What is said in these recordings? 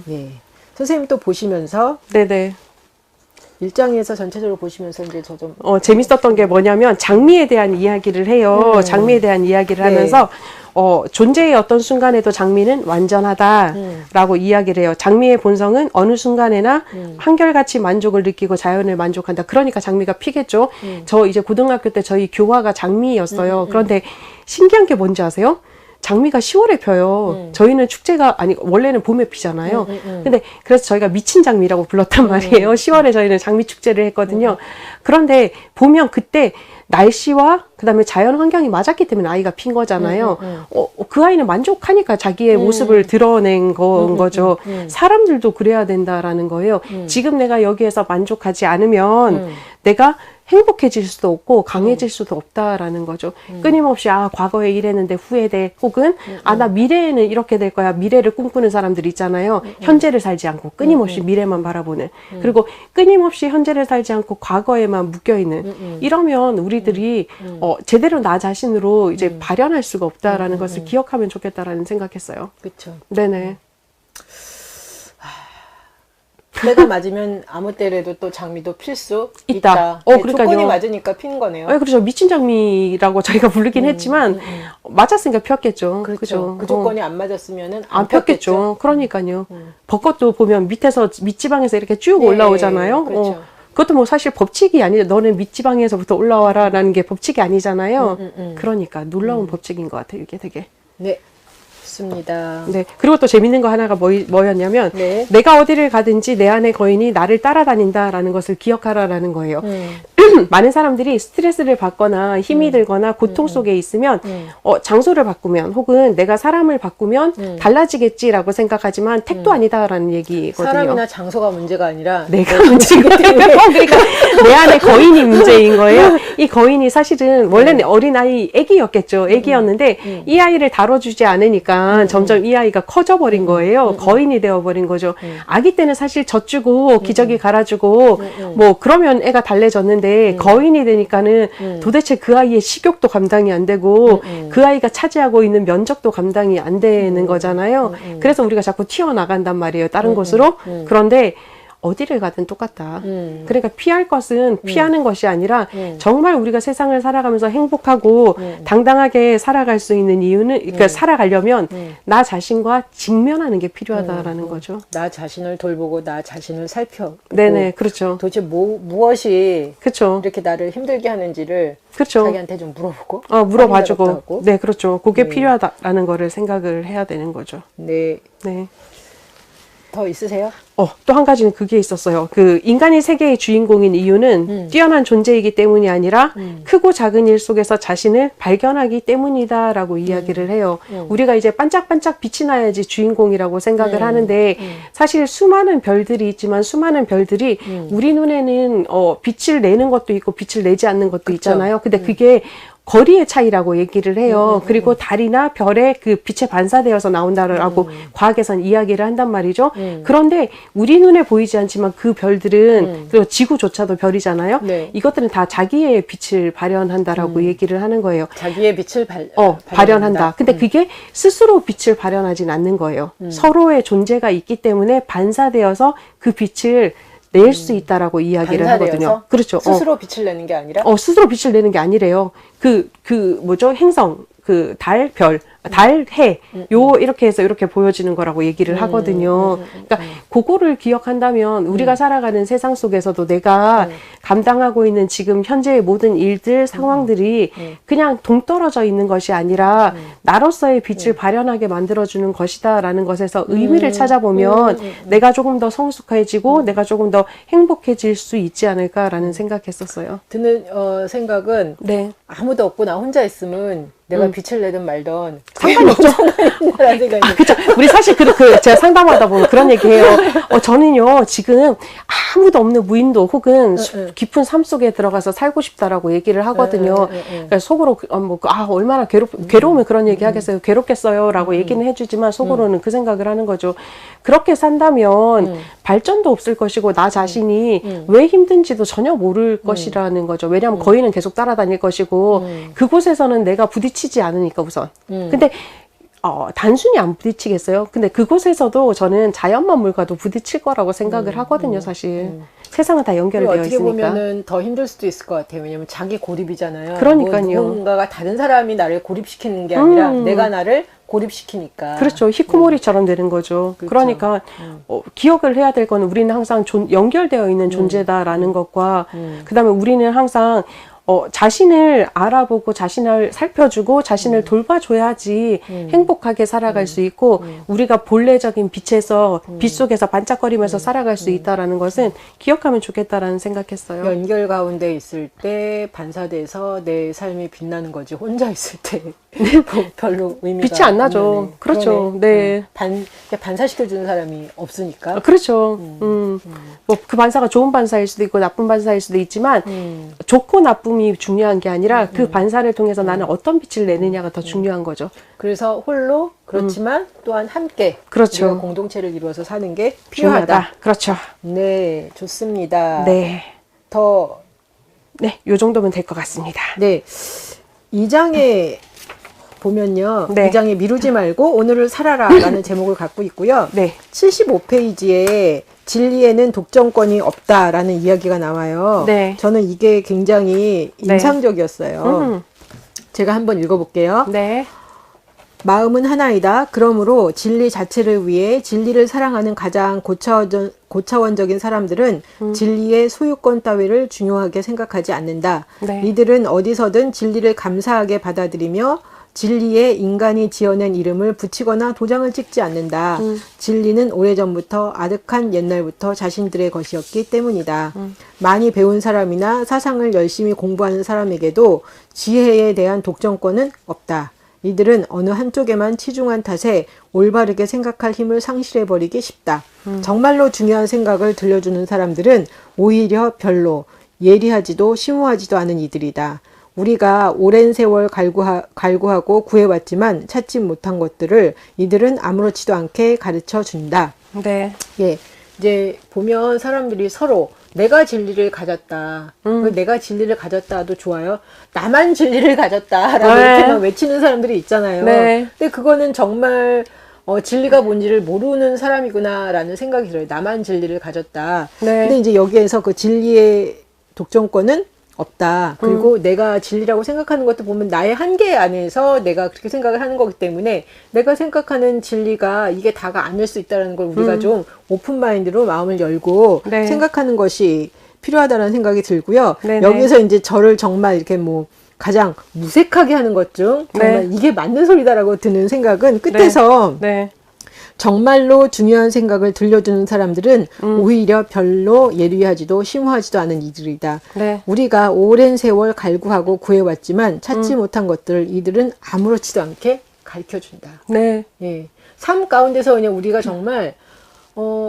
예. 선생님 또 보시면서 네네. 1장에서 전체적으로 보시면서 이제 저 좀 재밌었던 게 뭐냐면 장미에 대한 이야기를 해요. 장미에 대한 이야기를 하면서 존재의 어떤 순간에도 장미는 완전하다라고 이야기를 해요. 장미의 본성은 어느 순간에나 한결같이 만족을 느끼고 자연을 만족한다. 그러니까 장미가 피겠죠. 저 이제 고등학교 때 저희 교화가 장미였어요. 그런데 신기한 게 뭔지 아세요? 장미가 10월에 펴요. 저희는 축제가 아니 원래는 봄에 피잖아요. 근데 그래서 저희가 미친 장미라고 불렀단 말이에요. 10월에 저희는 장미 축제를 했거든요. 그런데 보면 그때 날씨와 그다음에 자연 환경이 맞았기 때문에 아이가 핀 거잖아요. 그 아이는 만족하니까 자기의 모습을 드러낸 거죠. 사람들도 그래야 된다라는 거예요. 지금 내가 여기에서 만족하지 않으면 내가 행복해질 수도 없고 강해질 수도 없다라는 거죠. 끊임없이 과거에 이랬는데 후회돼, 혹은 나 미래에는 이렇게 될 거야, 미래를 꿈꾸는 사람들 있잖아요. 현재를 살지 않고 끊임없이 미래만 바라보는, 그리고 끊임없이 현재를 살지 않고 과거에만 묶여있는, 이러면 우리들이 제대로 나 자신으로 이제 발현할 수가 없다라는 것을 기억하면 좋겠다라는 생각했어요. 그렇죠. 네네. 때가 맞으면 아무 때라도 또 장미도 필 수 있다. 그러니까요. 조건이 맞으니까 피는 거네요. 그렇죠. 미친 장미라고 저희가 부르긴 했지만 맞았으니까 폈겠죠. 그렇죠. 그 조건이 안 맞았으면은 안 폈겠죠. 그러니까요. 벚꽃도 보면 밑에서 밑지방에서 이렇게 쭉 올라오잖아요. 그렇죠. 그것도 뭐 사실 법칙이 아니죠. 너는 밑지방에서부터 올라와라라는 게 법칙이 아니잖아요. 그러니까 놀라운 법칙인 것 같아요. 이게 되게. 네. 좋습니다. 네. 그리고 또 재밌는 거 하나가 뭐였냐면, 네. 내가 어디를 가든지 내 안의 거인이 나를 따라다닌다라는 것을 기억하라라는 거예요. 많은 사람들이 스트레스를 받거나 힘이 들거나 고통 속에 있으면 장소를 바꾸면, 혹은 내가 사람을 바꾸면 달라지겠지라고 생각하지만 택도 아니다라는 얘기거든요. 사람이나 장소가 문제가 아니라 내가 문제이기 때문에 그러니까 내 안에 거인이 문제인 거예요. 이 거인이 사실은 원래는 어린아이 애기였겠죠. 애기였는데 이 아이를 다뤄주지 않으니까 점점 이 아이가 커져버린 거예요. 거인이 되어버린 거죠. 아기 때는 사실 젖주고 기저귀 갈아주고 뭐 그러면 애가 달래졌는데 거인이 되니까는 도대체 그 아이의 식욕도 감당이 안 되고 그 아이가 차지하고 있는 면적도 감당이 안 되는 거잖아요. 그래서 우리가 자꾸 튀어나간단 말이에요. 다른 곳으로. 그런데 어디를 가든 똑같다. 그러니까 피할 것은 피하는 것이 아니라 정말 우리가 세상을 살아가면서 행복하고 당당하게 살아갈 수 있는 이유는, 그러니까 살아가려면 나 자신과 직면하는 게 필요하다라는 거죠. 나 자신을 돌보고 나 자신을 살펴. 네네, 그렇죠. 도대체 무엇이 그렇죠. 이렇게 나를 힘들게 하는지를 그렇죠. 자기한테 좀 물어보고. 물어봐주고. 네, 그렇죠. 그게 필요하다라는 거를 생각을 해야 되는 거죠. 네. 네. 더 있으세요? 또 한 가지는 그게 있었어요. 그 인간이 세계의 주인공인 이유는 뛰어난 존재이기 때문이 아니라 크고 작은 일 속에서 자신을 발견하기 때문이다라고 이야기를 해요. 우리가 이제 반짝반짝 빛이 나야지 주인공이라고 생각을 하는데 사실 수많은 별들이 있지만 수많은 별들이 우리 눈에는 빛을 내는 것도 있고 빛을 내지 않는 것도 있잖아요. 근데 그게 거리의 차이라고 얘기를 해요. 그리고 달이나 별에 그 빛에 반사되어서 나온다라고 과학에서는 이야기를 한단 말이죠. 그런데 우리 눈에 보이지 않지만 그 별들은, 그리고 지구조차도 별이잖아요. 네. 이것들은 다 자기의 빛을 발현한다라고 얘기를 하는 거예요. 자기의 빛을 발현한다. 근데 그게 스스로 빛을 발현하진 않는 거예요. 서로의 존재가 있기 때문에 반사되어서 그 빛을 낼 수 있다라고 이야기를 하거든요. 그렇죠. 스스로 빛을 내는 게 아니라? 스스로 빛을 내는 게 아니래요. 뭐죠? 행성, 달, 별, 달, 해, 이렇게 해서 이렇게 보여지는 거라고 얘기를 하거든요. 그러니까 그거를 기억한다면 우리가 살아가는 세상 속에서도 내가 감당하고 있는 지금 현재의 모든 일들, 상황들이 그냥 동떨어져 있는 것이 아니라 나로서의 빛을 발현하게 만들어주는 것이다라는 것에서 의미를 찾아보면 내가 조금 더 성숙해지고 내가 조금 더 행복해질 수 있지 않을까라는 생각했었어요. 드는 생각은 네. 아무도 없고 나 혼자 있으면 내가 빛을 내든 말든 상관이 없죠. 그쵸. 우리 사실 제가 상담하다 보면 그런 얘기 해요. 저는요, 지금 아무도 없는 무인도 혹은 깊은 삶 속에 들어가서 살고 싶다라고 얘기를 하거든요. 그러니까 속으로, 얼마나 괴로우면 그런 얘기 하겠어요. 괴롭겠어요. 라고 얘기는 해주지만 속으로는 그 생각을 하는 거죠. 그렇게 산다면 발전도 없을 것이고, 나 자신이 왜 힘든지도 전혀 모를 것이라는 거죠. 왜냐하면 거인은 계속 따라다닐 것이고, 그곳에서는 내가 부딪히지 않으니까 우선. 근데 단순히 안 부딪히겠어요? 근데 그곳에서도 저는 자연만물과도 부딪힐 거라고 생각을 하거든요, 사실. 세상은 다 그리고 연결되어 어떻게 있으니까. 보면은 더 힘들 수도 있을 것 같아요. 왜냐면 자기 고립이잖아요. 그러니까요. 뭐 누군가가 다른 사람이 나를 고립시키는 게 아니라 내가 나를 고립시키니까. 그렇죠. 히코모리처럼 되는 거죠. 그렇죠. 그러니까 기억을 해야 될 거는 우리는 항상 연결되어 있는 존재다라는 것과 그다음에 우리는 항상 자신을 알아보고 자신을 살펴주고 자신을 돌봐줘야지 행복하게 살아갈 수 있고 우리가 본래적인 빛에서 빛 속에서 반짝거리면서 살아갈 수 있다라는 것은 기억하면 좋겠다라는 생각했어요. 연결 가운데 있을 때 반사돼서 내 삶이 빛나는 거지 혼자 있을 때 뭐 별로 의미가 빛이 안 나죠. 없는 애. 그렇죠. 그러네. 네. 반사시켜주는 사람이 없으니까. 그렇죠. 뭐 그 반사가 좋은 반사일 수도 있고 나쁜 반사일 수도 있지만 좋고 나쁨이 중요한 게 아니라 그 반사를 통해서 나는 어떤 빛을 내느냐가 더 중요한 거죠. 그래서 홀로 그렇지만 또한 함께 그렇죠. 우리가 공동체를 이루어서 사는 게 필요하다. 그렇죠. 네, 좋습니다. 네. 더 네, 요 정도면 될 것 같습니다. 네. 2장에 보면요. 네. 2장에 미루지 말고 오늘을 살아라 라는 제목을 갖고 있고요. 네. 75페이지에 진리에는 독점권이 없다라는 이야기가 나와요. 네. 저는 이게 굉장히 네. 인상적이었어요. 제가 한번 읽어볼게요. 네. 마음은 하나이다. 그러므로 진리 자체를 위해 진리를 사랑하는 가장 고차원적인 사람들은 진리의 소유권 따위를 중요하게 생각하지 않는다. 네. 이들은 어디서든 진리를 감사하게 받아들이며 진리에 인간이 지어낸 이름을 붙이거나 도장을 찍지 않는다. 진리는 오래전부터 아득한 옛날부터 자신들의 것이었기 때문이다. 많이 배운 사람이나 사상을 열심히 공부하는 사람에게도 지혜에 대한 독점권은 없다. 이들은 어느 한쪽에만 치중한 탓에 올바르게 생각할 힘을 상실해버리기 쉽다. 정말로 중요한 생각을 들려주는 사람들은 오히려 별로 예리하지도 심오하지도 않은 이들이다. 우리가 오랜 세월 갈구하고 구해왔지만 찾지 못한 것들을 이들은 아무렇지도 않게 가르쳐 준다. 네. 예, 이제 보면 사람들이 서로 내가 진리를 가졌다. 내가 진리를 가졌다도 좋아요. 나만 진리를 가졌다라고 네. 이렇게만 외치는 사람들이 있잖아요. 네. 근데 그거는 정말 진리가 뭔지를 모르는 사람이구나라는 생각이 들어요. 나만 진리를 가졌다. 네. 근데 이제 여기에서 그 진리의 독점권은 없다. 그리고 내가 진리라고 생각하는 것도 보면 나의 한계 안에서 내가 그렇게 생각을 하는 거기 때문에 내가 생각하는 진리가 이게 다가 아닐 수 있다는 걸 우리가 좀 오픈 마인드로 마음을 열고 네. 생각하는 것이 필요하다는 생각이 들고요. 네네. 여기서 이제 저를 정말 이렇게 뭐 가장 무색하게 하는 것 중 정말 네. 이게 맞는 소리다라고 드는 생각은 끝에서 네. 정말로 중요한 생각을 들려주는 사람들은 오히려 별로 예리하지도 심오하지도 않은 이들이다. 네. 우리가 오랜 세월 갈구하고 구해왔지만 찾지 못한 것들을 이들은 아무렇지도 않게 가르쳐준다. 네. 예. 삶 가운데서 그냥 우리가 정말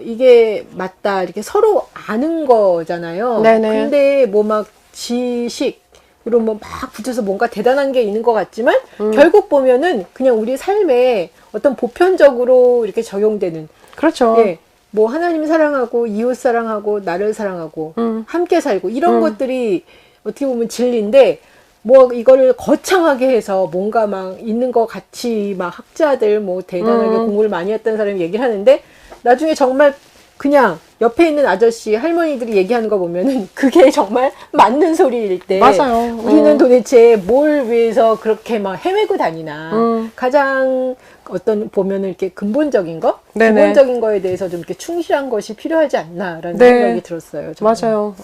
이게 맞다 이렇게 서로 아는 거잖아요. 네네. 근데 뭐 막 지식으로 뭐 막 붙여서 뭔가 대단한 게 있는 것 같지만 결국 보면은 그냥 우리 삶에 어떤 보편적으로 이렇게 적용되는 그렇죠. 예. 뭐 하나님 사랑하고 이웃 사랑하고 나를 사랑하고 함께 살고 이런 것들이 어떻게 보면 진리인데 뭐 이거를 거창하게 해서 뭔가 막 있는 것 같이 막 학자들 뭐 대단하게 공부를 많이 했던 사람이 얘기를 하는데 나중에 정말 그냥 옆에 있는 아저씨 할머니들이 얘기하는 거 보면은 그게 정말 맞는 소리일 때 맞아요. 우리는 도대체 뭘 위해서 그렇게 막 헤매고 다니나 가장 어떤 보면은 이렇게 근본적인 거, 네네. 기본적인 거에 대해서 좀 이렇게 충실한 것이 필요하지 않나라는 네. 생각이 들었어요. 저는. 맞아요.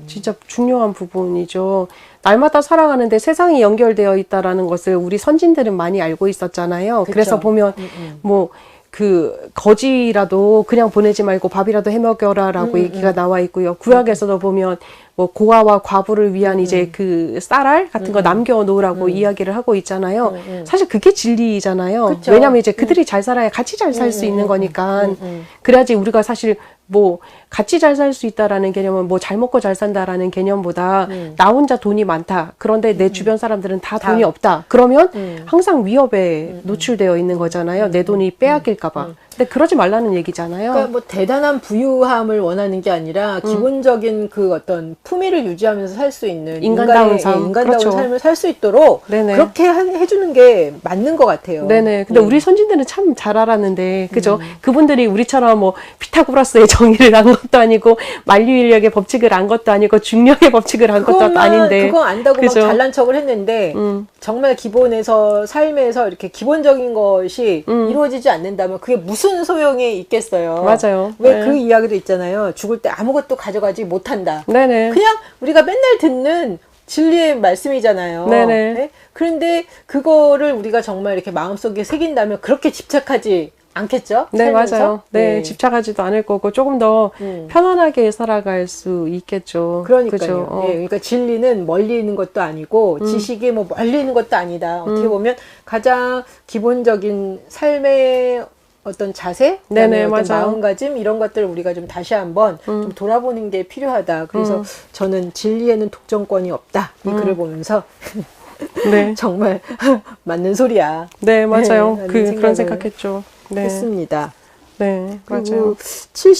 진짜 중요한 부분이죠. 날마다 살아가는데 세상이 연결되어 있다라는 것을 우리 선진들은 많이 알고 있었잖아요. 그쵸. 그래서 보면 뭐 그 거지라도 그냥 보내지 말고 밥이라도 해먹여라라고 얘기가 나와 있고요. 구약에서도 보면 뭐 고아와 과부를 위한 이제 그 쌀알 같은 거 남겨놓으라고 이야기를 하고 있잖아요. 사실 그게 진리잖아요. 그쵸. 왜냐하면 이제 그들이 잘 살아야 같이 잘 살 수 있는 거니까. 그래야지 우리가 사실 뭐 같이 잘 살 수 있다라는 개념은 뭐 잘 먹고 잘 산다라는 개념보다 나 혼자 돈이 많다. 그런데 내 주변 사람들은 다 돈이 없다. 그러면 항상 위협에 노출되어 있는 거잖아요. 내 돈이 빼앗길까봐. 근데 그러지 말라는 얘기잖아요. 그러니까 뭐 대단한 부유함을 원하는 게 아니라 기본적인 그 어떤 품위를 유지하면서 살 수 있는 인간다운 삶. 인간다운 그렇죠. 삶을 살 수 있도록 네네. 그렇게 해주는 게 맞는 것 같아요. 네네. 근데 우리 선진들은 참 잘 알았는데, 그죠? 그분들이 우리처럼 뭐 피타고라스의 정의를 안 것도 아니고, 만류인력의 법칙을 안 것도 아니고, 중력의 법칙을 안 것도 아닌데. 그거 안다고 그죠? 막 잘난 척을 했는데 정말 기본에서 삶에서 이렇게 기본적인 것이 이루어지지 않는다면 그게 무슨 소용이 있겠어요. 맞아요. 왜 네. 그 이야기도 있잖아요. 죽을 때 아무것도 가져가지 못한다. 네네. 그냥 우리가 맨날 듣는 진리의 말씀이잖아요. 네네. 네? 그런데 그거를 우리가 정말 이렇게 마음속에 새긴다면 그렇게 집착하지 않겠죠? 네, 살면서? 맞아요. 네, 집착하지도 않을 거고, 조금 더 편안하게 살아갈 수 있겠죠. 그러니까요. 그죠? 예, 그러니까 진리는 멀리 있는 것도 아니고 지식이 뭐 멀리 있는 것도 아니다. 어떻게 보면 가장 기본적인 삶의 어떤 자세, 그다음에 네네, 어떤 맞아요. 마음가짐 이런 것들을 우리가 좀 다시 한번 좀 돌아보는 게 필요하다. 그래서 저는 진리에는 독점권이 없다. 이 글을 보면서 네. 정말 맞는 소리야. 네, 맞아요. 네, 그런 생각을 생각했죠. 네. 했습니다. 네, 맞아요. 그리고 70